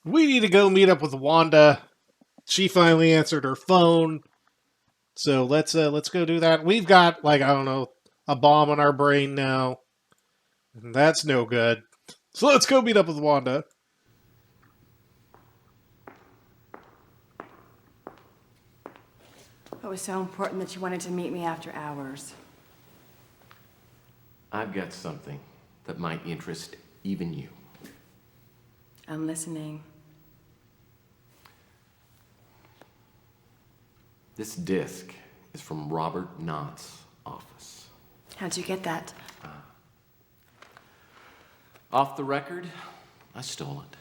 We need to go meet up with Wanda. She finally answered her phone. So let's go do that. We've got, like, I don't know, a bomb in our brain now. That's no good. So let's go meet up with Wanda. It was so important that you wanted to meet me after hours. I've got something that might interest even you. I'm listening. This disc is from Robert Knott's office. How'd you get that? Off the record, I stole it.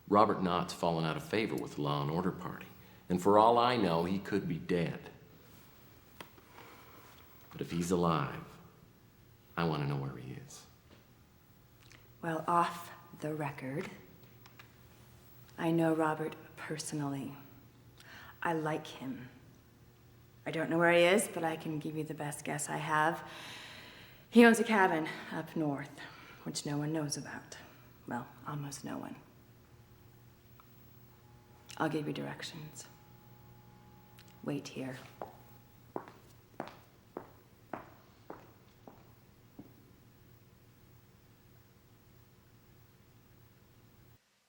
Robert Knott's fallen out of favor with the Law and Order Party, and for all I know, he could be dead. But if he's alive, I want to know where he is. Well, off the record, I know Robert personally. I like him. I don't know where he is, but I can give you the best guess I have. He owns a cabin up north, which no one knows about. Well, almost no one. I'll give you directions. Wait here.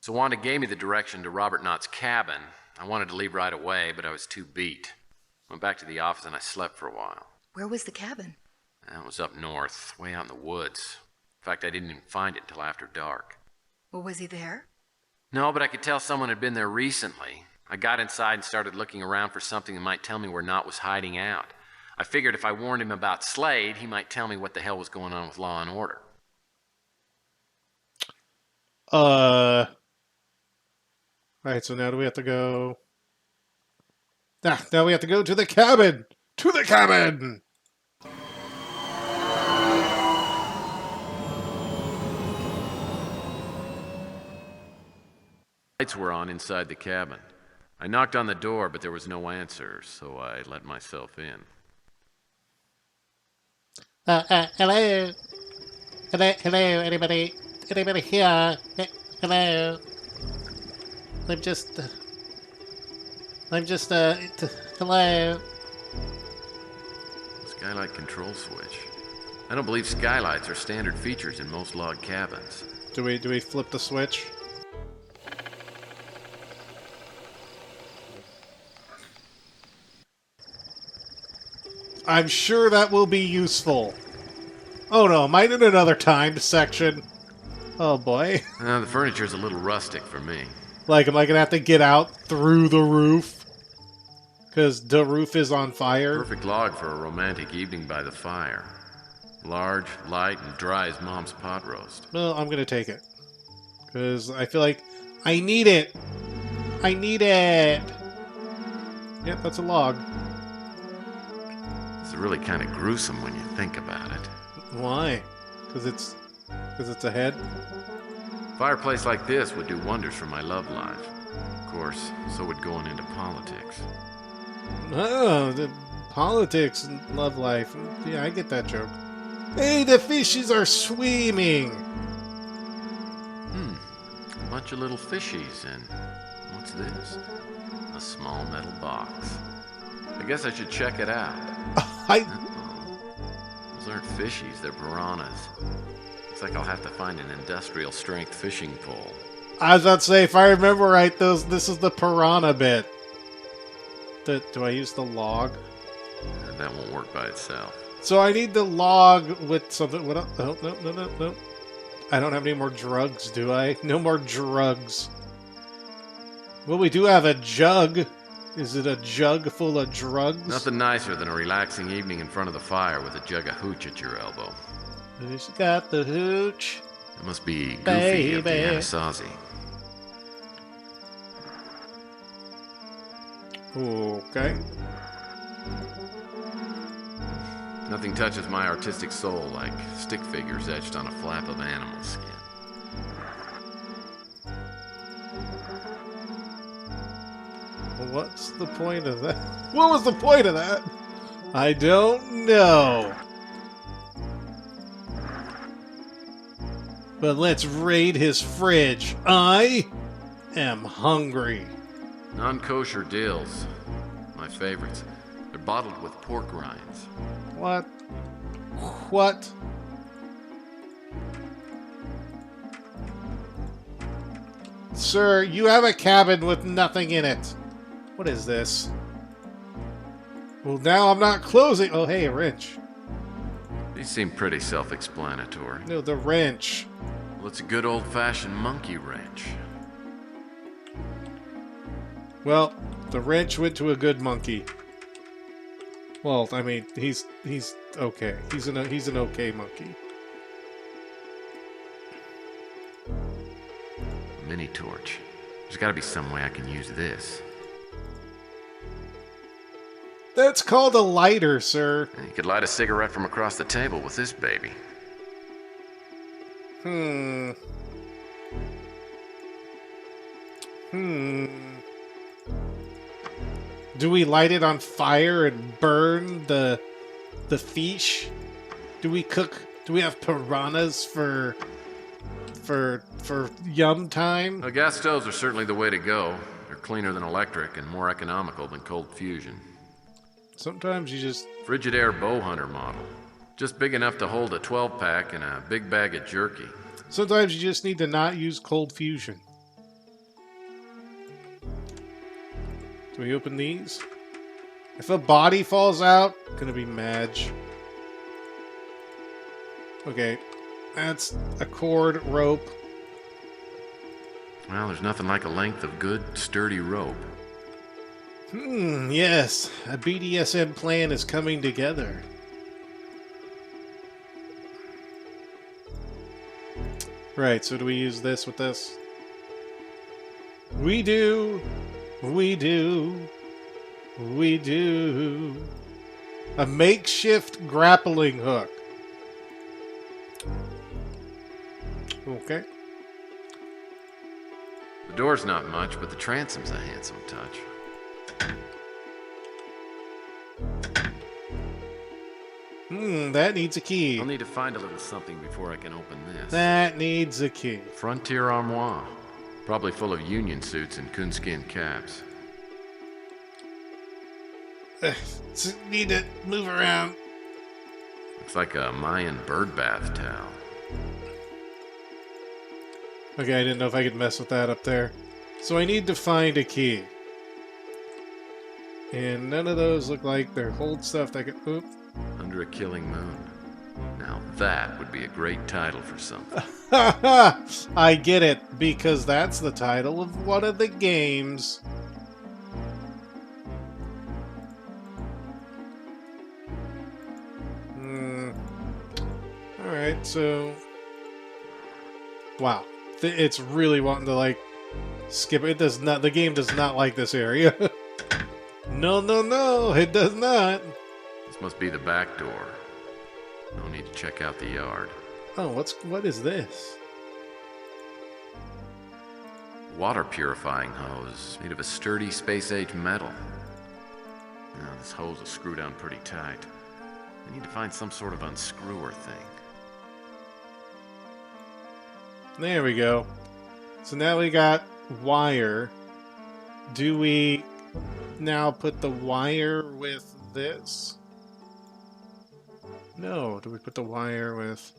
So Wanda gave me the direction to Robert Knott's cabin. I wanted to leave right away, but I was too beat. Went back to the office and I slept for a while. Where was the cabin? That was up north, way out in the woods. In fact, I didn't even find it until after dark. Well, was he there? No, but I could tell someone had been there recently. I got inside and started looking around for something that might tell me where Knott was hiding out. I figured if I warned him about Slade, he might tell me what the hell was going on with Law and Order. Alright, so now do we have to go... now we have to go to the cabin! To the cabin! Lights were on inside the cabin. I knocked on the door, but there was no answer, so I let myself in. Hello? Hello, anybody? Anybody here? Hello? I'm just, hello? Skylight control switch. I don't believe skylights are standard features in most log cabins. Do we flip the switch? I'm sure that will be useful. Oh no, am I in another timed section? Oh boy. The furniture's a little rustic for me. Like, am I gonna have to get out through the roof? Because the roof is on fire? Perfect log for a romantic evening by the fire. Large, light, and dry as Mom's pot roast. Well, I'm gonna take it. Because I feel like I need it. I need it. Yep, that's a log. It's really kind of gruesome when you think about it. Why? Because it's a head? Fireplace like this would do wonders for my love life. Of course, so would going into politics. Oh, the politics and love life. Yeah, I get that joke. Hey, the fishes are swimming! A bunch of little fishies, and what's this? A small metal box. I guess I should check it out. Those aren't fishies, they're piranhas. Looks like I'll have to find an industrial strength fishing pole. I was about to say, if I remember right, this is the piranha bit. Do I use the log? That won't work by itself. So I need the log with something. What? Oh, no. I don't have any more drugs, do I? No more drugs. Well, we do have a jug. Is it a jug full of drugs? Nothing nicer than a relaxing evening in front of the fire with a jug of hooch at your elbow. Who's got the hooch? It must be Goofy Baby. of the Anasazi. Okay. Nothing touches my artistic soul like stick figures etched on a flap of animal skin. What's the point of that? What was the point of that? I don't know. But let's raid his fridge. am hungry. Non-kosher dills. My favorites. They're bottled with pork rinds. What? What? Sir, you have a cabin with nothing in it. What is this? Well, now I'm not closing. Oh, hey, a wrench. These seem pretty self-explanatory. No, the wrench. Well, it's a good old-fashioned monkey wrench. Well, the wrench went to a good monkey. Well, I mean, he's okay. He's an okay monkey. Mini torch. There's got to be some way I can use this. That's called a lighter, sir. And you could light a cigarette from across the table with this baby. Do we light it on fire and burn the fish? Do we cook? Do we have piranhas for yum time? Well, gas stoves are certainly the way to go. They're cleaner than electric and more economical than cold fusion. Sometimes you just... Frigidaire bow hunter model. Just big enough to hold a 12-pack and a big bag of jerky. Sometimes you just need to not use cold fusion. Do we open these? If a body falls out, gonna be Madge. Okay, that's a cord, rope. Well, there's nothing like a length of good, sturdy rope. Yes, a BDSM plan is coming together. Right, so do we use this with this? We do. We do. We do. A makeshift grappling hook. Okay. The door's not much, but the transom's a handsome touch. That needs a key. I'll need to find a little something before I can open this. That needs a key. Frontier armoire. Probably full of union suits and coonskin caps. Need to move around. Looks like a Mayan birdbath towel. Okay, I didn't know if I could mess with that up there. So I need to find a key. And none of those look like they're hold stuff that could... Oop. Under a killing moon. Now that would be a great title for something. I get it, because that's the title of one of the games. Alright, so... Wow. It's really wanting to, like, skip it. It does not... The game does not like this area. No, no, no, it does not. This must be the back door. No need to check out the yard. Oh, what is this? Water purifying hose made of a sturdy space-age metal. Now, this hose is screwed down pretty tight. I need to find some sort of unscrewer thing. There we go. So now we got wire. Do we now put the wire with this? No. Do we put the wire with...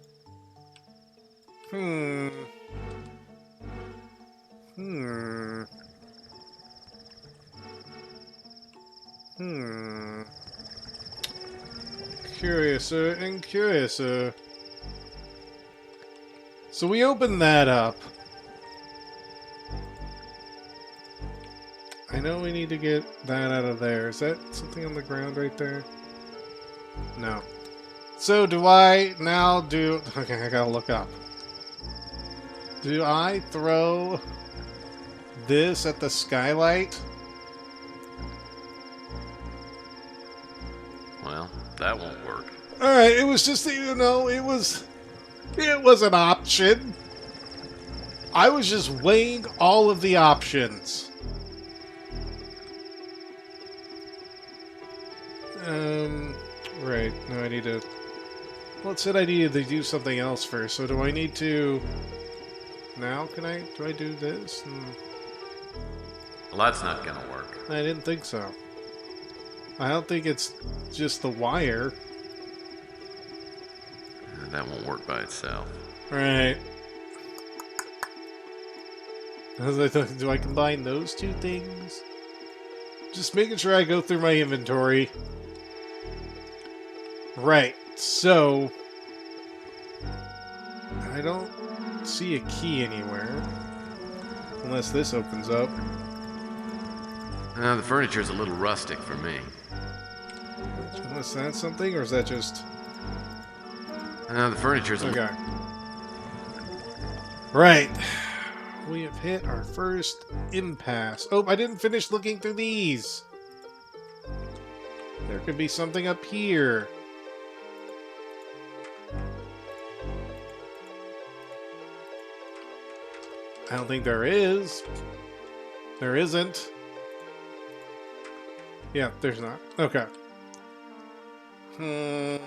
Curiouser and curiouser. So we open that up. I know we need to get that out of there. Is that something on the ground right there? No. So do I now do... Okay, I gotta look up. Do I throw this at the skylight? Well, that won't work. Alright, it was just, you know, it was an option. I was just weighing all of the options. Right, now I need to... Well, it said I needed to do something else first, so do I need to... Now, do I do this? Well, that's not gonna work. I didn't think so. I don't think it's just the wire. That won't work by itself. Right. I was like, do I combine those two things? Just making sure I go through my inventory. Right, so... I don't see a key anywhere. Unless this opens up. The furniture's a little rustic for me. Unless that's something, or is that just... The furniture's a Okay. Right. We have hit our first impasse. Oh, I didn't finish looking through these. There could be something up here. I don't think there is. There isn't. Yeah, there's not. Okay. And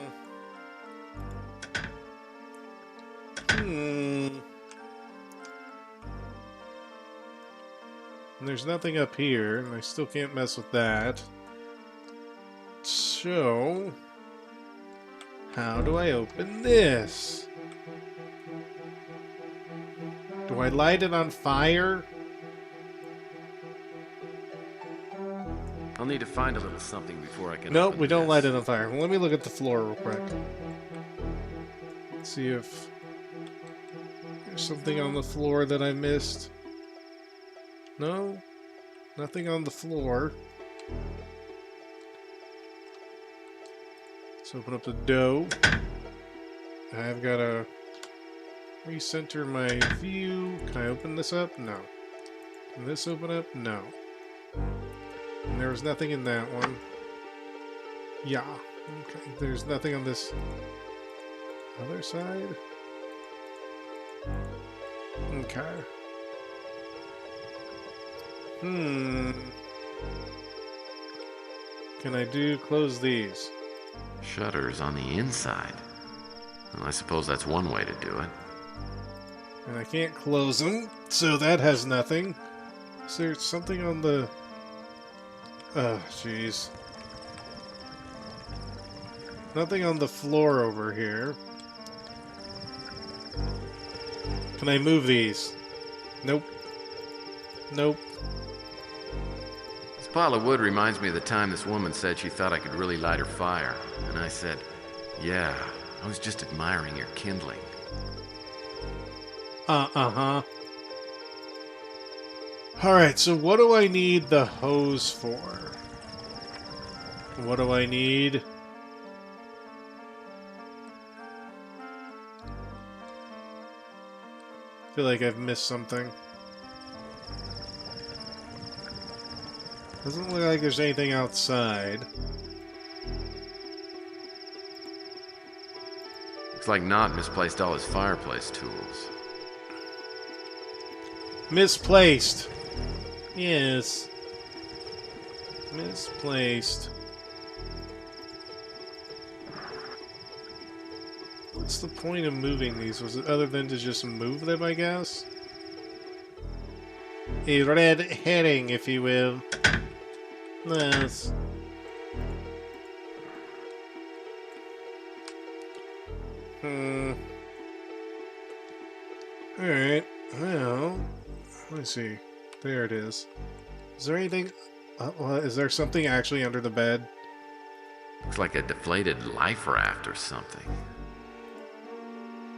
there's nothing up here, and I still can't mess with that. So... how do I open this? Do I light it on fire? I'll need to find a little something before I can. Nope, open we don't this. light it on fire. Well, let me look at the floor real quick. See if there's something on the floor that I missed. No, nothing on the floor. Let's open up the dough. I've got to recenter my view. Can I open this up? No. Can this open up? No. And there was nothing in that one. Yeah. Okay. There's nothing on this other side. Okay. Can I close these? Shutters on the inside. Well, I suppose that's one way to do it. And I can't close them, so that has nothing. Is there something on the... oh, jeez. Nothing on the floor over here. Can I move these? Nope. Nope. This pile of wood reminds me of the time this woman said she thought I could really light her fire. And I said, yeah, I was just admiring your kindling. Uh-huh. Alright, so what do I need the hose for? What do I need? I feel like I've missed something. Doesn't look like there's anything outside. Looks like Knott misplaced all his fireplace tools. Misplaced. Yes. Misplaced. What's the point of moving these? Was it other than to just move them, I guess? A red herring, if you will. Yes. Alright, well, let me see. There it is. Is there anything... is there something actually under the bed? Looks like a deflated life raft or something.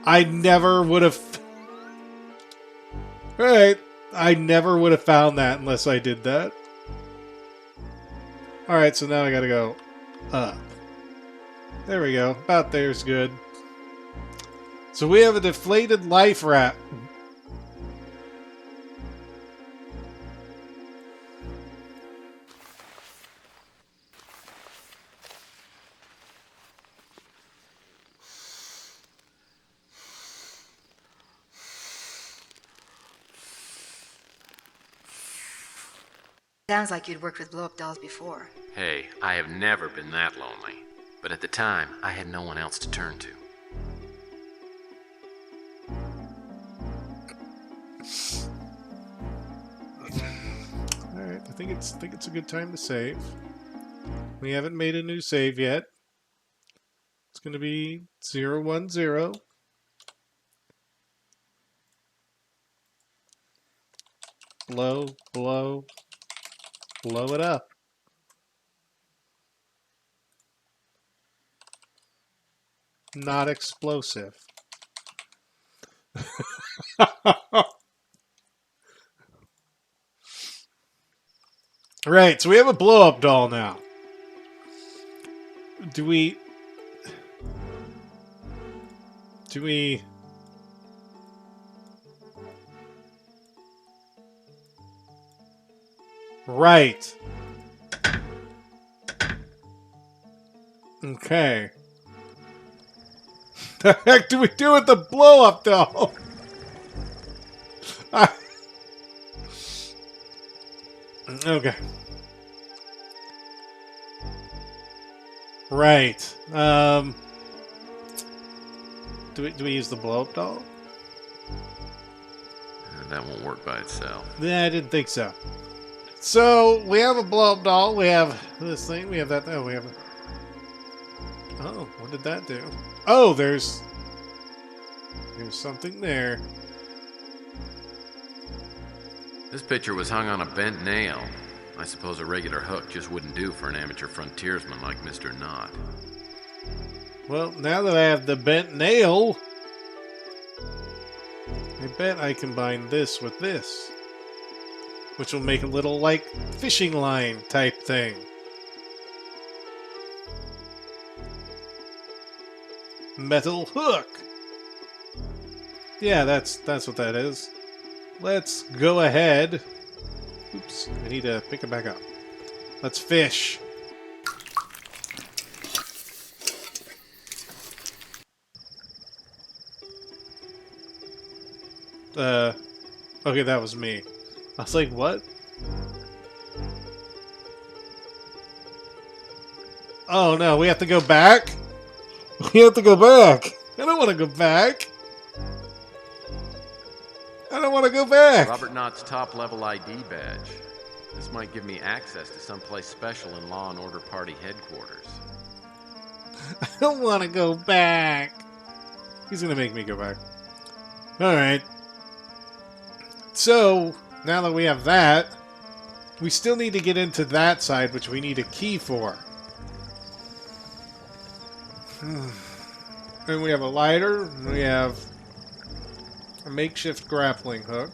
I never would have... Alright, I never would have found that unless I did that. Alright, so now I gotta go up. There we go. About there's good. So we have a deflated life raft. Sounds like you'd worked with blow-up dolls before. Hey, I have never been that lonely. But at the time, I had no one else to turn to. Alright, think it's a good time to save. We haven't made a new save yet. It's going to be 010. Blow, blow, blow it up. Not explosive. Right, so we have a blow-up doll now. Do we... Right. Okay. The heck do we do with the blow-up doll? Okay. Right. Do we use the blow-up doll? That won't work by itself. Yeah, I didn't think so. So, we have a blow-up doll. We have this thing. We have that. Oh, we have... Oh, what did that do? Oh, there's something there. This picture was hung on a bent nail. I suppose a regular hook just wouldn't do for an amateur frontiersman like Mr. Knott. Well, now that I have the bent nail, I bet I combine this with this, which will make a little, like, fishing line type thing. Metal hook. Yeah, that's what that is. Let's go ahead. Oops, I need to pick it back up. Let's fish. Okay, that was me. I was like, what? Oh no, we have to go back? We have to go back. I don't want to go back. I don't want to go back. Robert Knott's top-level ID badge. This might give me access to someplace special in Law and Order Party headquarters. I don't want to go back. He's going to make me go back. Alright. So, now that we have that, we still need to get into that side, which we need a key for. And we have a lighter, and we have a makeshift grappling hook.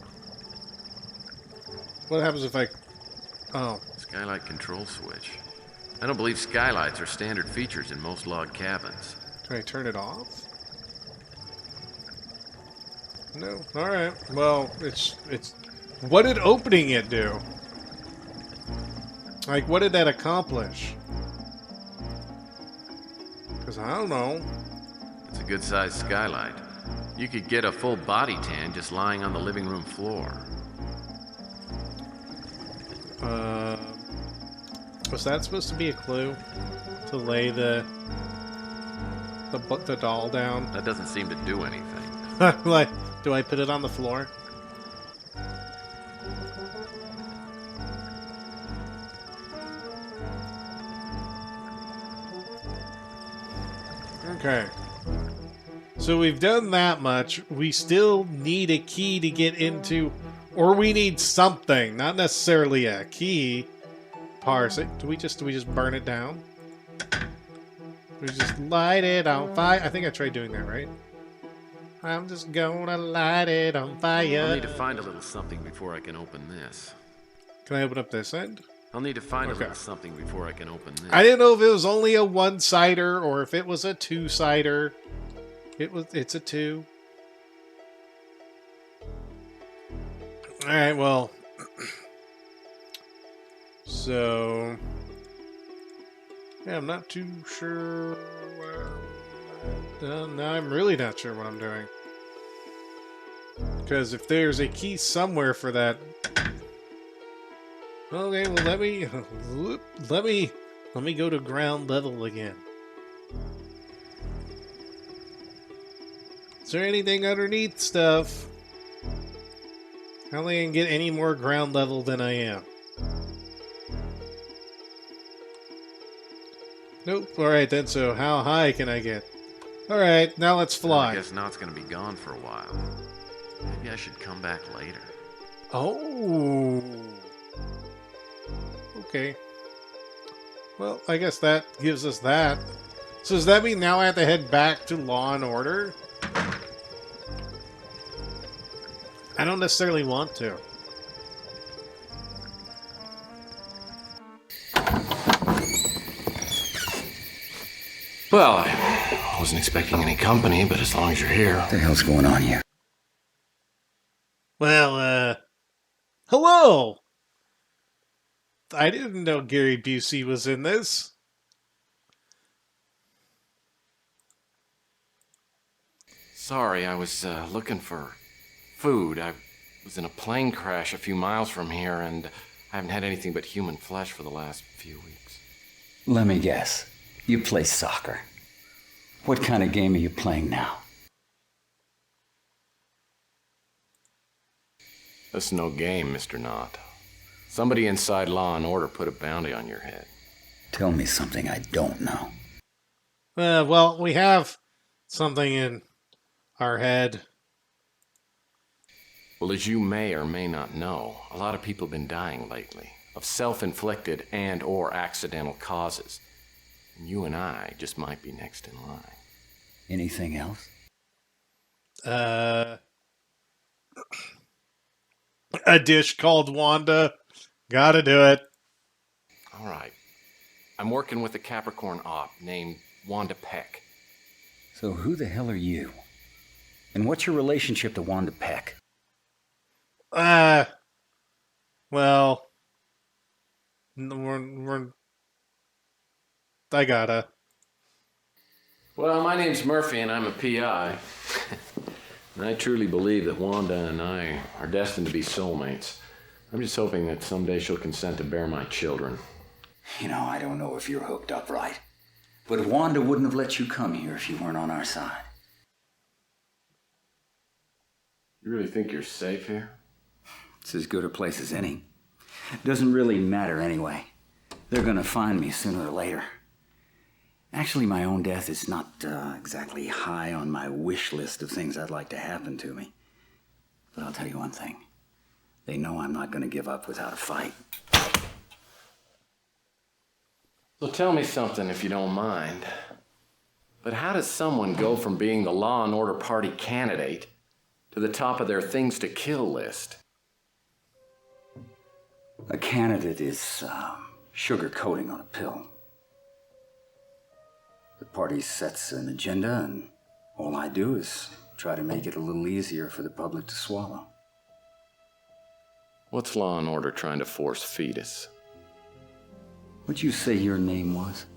What happens if I... Oh. Skylight control switch. I don't believe skylights are standard features in most log cabins. Can I turn it off? No. Alright. Well, it's... What did opening it do? Like, what did that accomplish? Because I don't know. It's a good-sized skylight. You could get a full body tan just lying on the living room floor. Was that supposed to be a clue? To lay the doll down? That doesn't seem to do anything. Like, do I put it on the floor? Okay. So we've done that much. We still need a key to get into, or we need something, not necessarily a key. Parse it. Do we just burn it down? We just light it on fire. I think I tried doing that, right? I'm just gonna light it on fire. I'll need to find a little something before I can open this. Can I open up this end? I'll need to find a little something before I can open this. I didn't know if it was only a one-sider or if it was a two-sider. It's a two. Alright, well. So. Yeah, I'm not too sure. Now I'm really not sure what I'm doing. Because if there's a key somewhere for that. Okay, well let me go to ground level again. Is there anything underneath stuff? I don't think I can get any more ground level than I am. Nope. Alright then, so how high can I get? Alright, now let's Well, I fly. guess Knott's gonna be gone for a while. Maybe I should come back later. Oh. Okay. Well, I guess that gives us that. So does that mean now I have to head back to Law and Order? I don't necessarily want to. Well, I wasn't expecting any company, but as long as you're here. What the hell's going on here? Well, hello! I didn't know Gary Busey was in this. Sorry, I was looking for food. I was in a plane crash a few miles from here, and I haven't had anything but human flesh for the last few weeks. Let me guess. You play soccer. What kind of game are you playing now? That's no game, Mr. Knott. Somebody inside Law and Order put a bounty on your head. Tell me something I don't know. Well, we have something in our head. Well, as you may or may not know, a lot of people have been dying lately of self-inflicted and or accidental causes. And you and I just might be next in line. Anything else? A dish called Wanda. Gotta do it. All right. I'm working with a Capricorn op named Wanda Peck. So who the hell are you? And what's your relationship to Wanda Peck? Well, we're I gotta. Well, my name's Murphy, and I'm a PI. And I truly believe that Wanda and I are destined to be soulmates. I'm just hoping that someday she'll consent to bear my children. You know, I don't know if you're hooked up right, but Wanda wouldn't have let you come here if you weren't on our side. You really think you're safe here? It's as good a place as any. Doesn't really matter anyway. They're gonna find me sooner or later. Actually, my own death is not exactly high on my wish list of things I'd like to happen to me. But I'll tell you one thing. They know I'm not gonna give up without a fight. So tell me something if you don't mind. But how does someone go from being the Law and Order Party candidate to the top of their things to kill list? A candidate is sugar coating on a pill. The party sets an agenda, and all I do is try to make it a little easier for the public to swallow. What's Law and Order trying to force feed us? What'd you say your name was?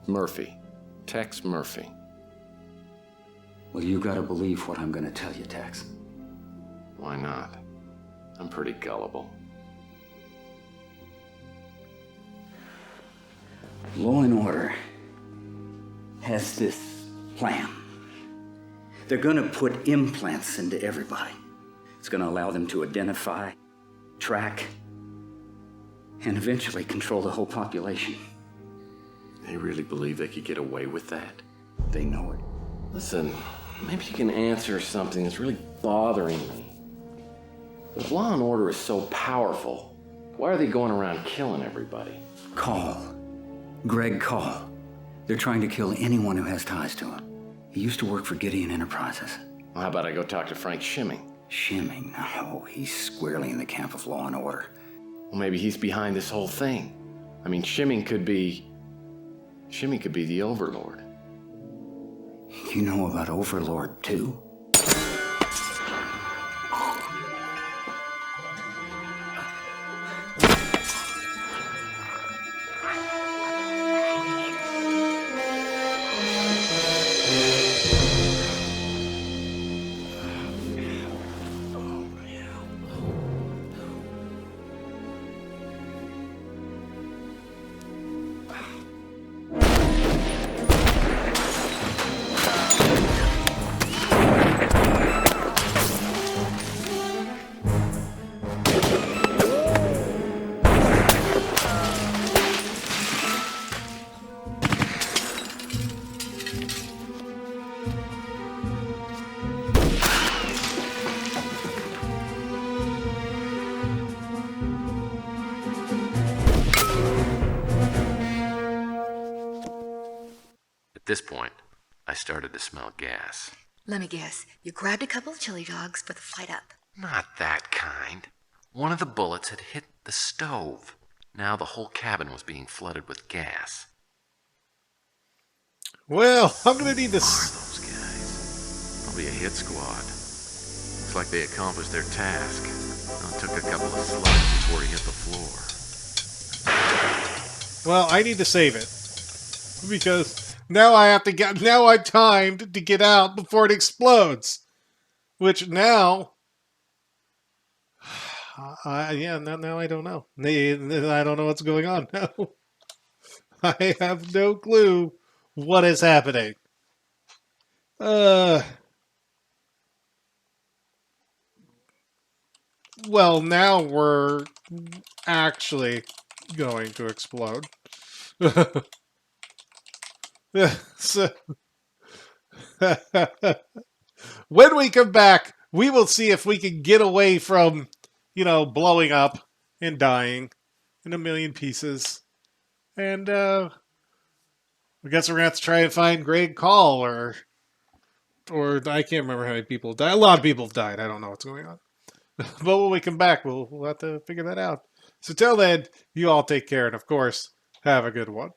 Murphy. Tex Murphy. Well, you gotta believe what I'm gonna tell you, Tex. Why not? I'm pretty gullible. Law and Order has this plan. They're gonna put implants into everybody. It's gonna allow them to identify, track, and eventually control the whole population. They really believe they could get away with that? They know it. Listen, maybe you can answer something that's really bothering me. If Law and Order is so powerful, why are they going around killing everybody? Call. Greg Call. They're trying to kill anyone who has ties to him. He used to work for Gideon Enterprises. Well, how about I go talk to Frank Shimming? Shimming? No, he's squarely in the camp of Law and Order. Well, maybe he's behind this whole thing. I mean, Shimming could be the Overlord. You know about Overlord, too? this point, I started to smell gas. Let me guess. You grabbed a couple of chili dogs for the flight up. Not that kind. One of the bullets had hit the stove. Now the whole cabin was being flooded with gas. Well, I'm gonna need Who are this. those guys? Probably a hit squad. Looks like they accomplished their task. It took a couple of slugs before he hit the floor. Well, I need to save it. Because now I have to get... Now I'm timed to get out before it explodes. Which now... now I don't know. I don't know what's going on now. I have no clue what is happening. Well, now we're actually going to explode. So, when we come back, we will see if we can get away from, blowing up and dying in a million pieces. And I guess we're going to have to try and find Greg Call or I can't remember how many people died. A lot of people have died. I don't know what's going on. But when we come back, we'll have to figure that out. So till then, you all take care, and of course, have a good one.